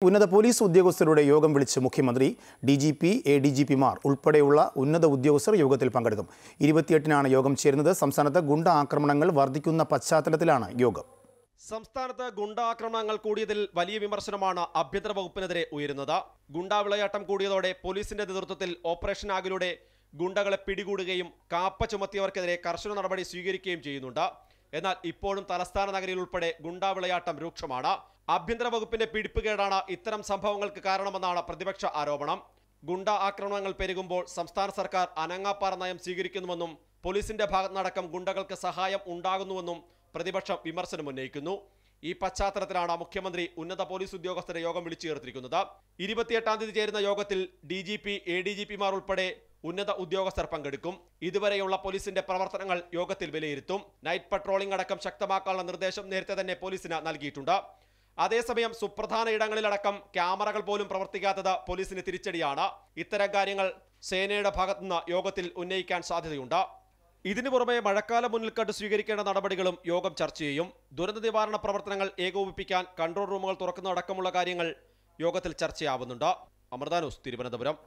ഉന്നത പോലീസ് ഉദ്യോഗസ്ഥരുടെ യോഗം വിളിച്ച് മുഖ്യമന്ത്രി ഡിജിപി എഡിജിപിമാർ ഉൾപ്പെടെയുള്ള ഉന്നത ഉദ്യോഗസ്ഥർ യോഗത്തിൽ പങ്കെടുക്കും. 28-നാണ് യോഗം ചേരുന്നത്. സംസ്ഥാനത്ത് ഗുണ്ട ആക്രമണങ്ങൾ വർദ്ധിക്കുന്ന പശ്ചാത്തലത്തിലാണ് യോഗം. സംസ്ഥാനത്ത് ഗുണ്ടാക്രമണങ്ങൾ കൂടിയതിൽ വലിയ വിമർശനമാണ് ആഭ്യന്തര വകുപ്പിനെതിരെ ഉയരുന്നത്. ഗുണ്ടാ വിളയാട്ടം കൂടിയതോടെ പോലീസിന്റെ നേതൃത്വത്തിൽ ഓപ്പറേഷൻ ആഗിലൂടെ ഗുണ്ടകളെ പിടികൂടുകയും കാപ്പ ചുമത്തിയവർക്കെതിരെ കർശന നടപടി സ്വീകരിക്കുകയും ചെയ്യുന്നുണ്ട്. എന്നാൽ ഇപ്പോഴും തലസ്ഥാന നഗരിയിൽ ഉൾപ്പെടെ ഗുണ്ടാ വിളയാട്ടം രൂക്ഷമാണ്. ആഭ്യന്തര വകുപ്പിന്റെ പിടിപ്പുകേടാണ് ഇത്തരം സംഭവങ്ങൾക്ക് കാരണമെന്നാണ് പ്രതിപക്ഷ ആരോപണം. ഗുണ്ട ആക്രമണങ്ങൾ പെരുകുമ്പോൾ സംസ്ഥാന സർക്കാർ അനങ്ങാപ്പാറ നയം സ്വീകരിക്കുന്നുവെന്നും പോലീസിന്റെ ഭാഗത്തുനിന്നടക്കം ഗുണ്ടകൾക്ക് സഹായം ഉണ്ടാകുന്നുവെന്നും പ്രതിപക്ഷം വിമർശനം ഉന്നയിക്കുന്നു. ഈ പശ്ചാത്തലത്തിലാണ് മുഖ്യമന്ത്രി ഉന്നത പോലീസ് ഉദ്യോഗസ്ഥരുടെ യോഗം വിളിച്ചു ചേർത്തിരിക്കുന്നത്. 28-ാം തീയതി ചേരുന്ന യോഗത്തിൽ ഡിജിപി എഡിജിപിമാർ ഉൾപ്പെടെ ഉന്നത ഉദ്യോഗസ്ഥർ പങ്കെടുക്കും. ഇതുവരെയുള്ള പോലീസിന്റെ പ്രവർത്തനങ്ങൾ യോഗത്തിൽ വിലയിരുത്തും. നൈറ്റ് പട്രോളിംഗ് അടക്കം ശക്തമാക്കാനുള്ള നിർദ്ദേശം നേരത്തെ തന്നെ പോലീസിന് നൽകിയിട്ടുണ്ട്. അതേസമയം സുപ്രധാന ഇടങ്ങളിലടക്കം ക്യാമറകൾ പോലും പ്രവർത്തിക്കാത്തത് പോലീസിന് തിരിച്ചടിയാണ്. ഇത്തരം കാര്യങ്ങൾ സേനയുടെ ഭാഗത്തുനിന്ന് യോഗത്തിൽ ഉന്നയിക്കാൻ സാധ്യതയുണ്ട്. ഇതിനു പുറമെ മഴക്കാലം മുന്നിൽ കണ്ട് സ്വീകരിക്കേണ്ട നടപടികളും യോഗം ചർച്ച ചെയ്യും. ദുരന്ത നിവാരണ പ്രവർത്തനങ്ങൾ ഏകോപിപ്പിക്കാൻ കൺട്രോൾ റൂമുകൾ തുറക്കുന്നതടക്കമുള്ള കാര്യങ്ങൾ യോഗത്തിൽ ചർച്ചയാവുന്നുണ്ട്. അമൃത ന്യൂസ്, തിരുവനന്തപുരം.